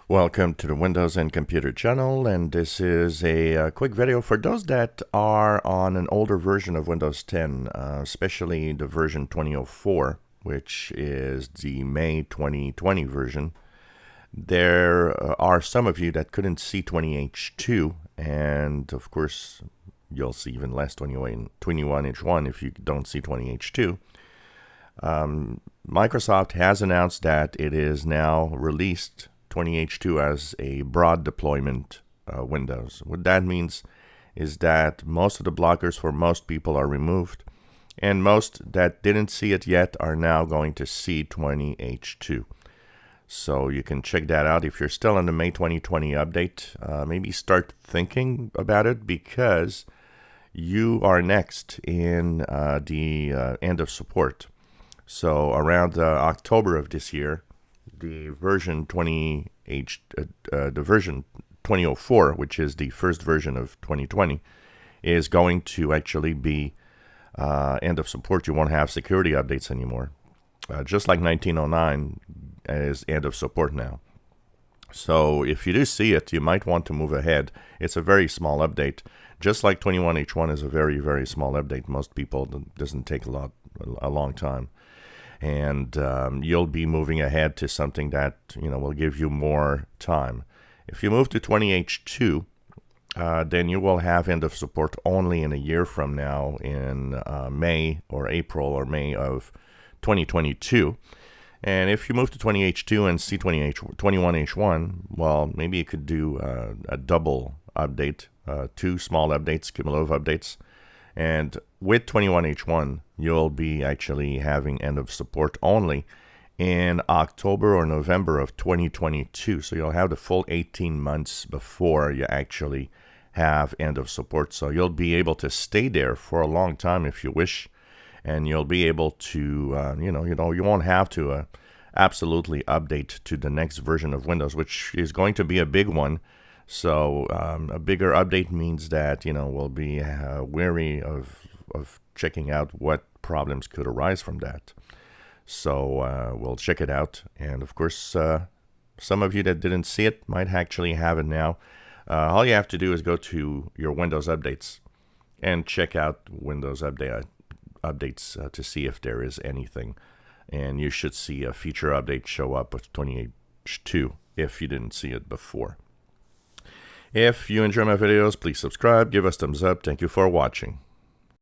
Welcome to the Windows and Computer channel, and this is a quick video for those that are on an older version of Windows 10, especially the version 2004, which is the May 2020 version. There are some of you that couldn't see 20H2, and of course you'll see even less 21H1 if you don't see 20H2. Microsoft has announced that it is now released 20H2 as a broad deployment Windows. What that means is that most of the blockers for most people are removed, and most that didn't see it yet are now going to see 20H2. So you can check that out. If you're still in the May 2020 update, maybe start thinking about it, because you are next in the end of support. So around October of this year, the version 2004, which is the first version of 2020, is going to actually be end of support. You won't have security updates anymore. Just like 1909 is end of support now. So if you do see it, you might want to move ahead. It's a very small update. Just like 21H1 is a very, very small update. Most people, it doesn't take a long time. And you'll be moving ahead to something that will give you more time. If you move to 20H2, then you will have end of support only in a year from now, in May or April or May of 2022. And if you move to 20H2 and see 21H1, well, maybe you could do a double update, two small updates, cumulative updates. And with 21H1, you'll be actually having end of support only in October or November of 2022. So you'll have the full 18 months before you actually have end of support. So you'll be able to stay there for a long time if you wish. And you'll be able to, you won't have to absolutely update to the next version of Windows, which is going to be a big one. So a bigger update means that we'll be wary of checking out what problems could arise from that. So we'll check it out, and of course, some of you that didn't see it might actually have it now. All you have to do is go to your Windows updates and check out Windows updates to see if there is anything, and you should see a feature update show up with 20H2 if you didn't see it before. If you enjoy my videos, please subscribe, give us thumbs up. Thank you for watching.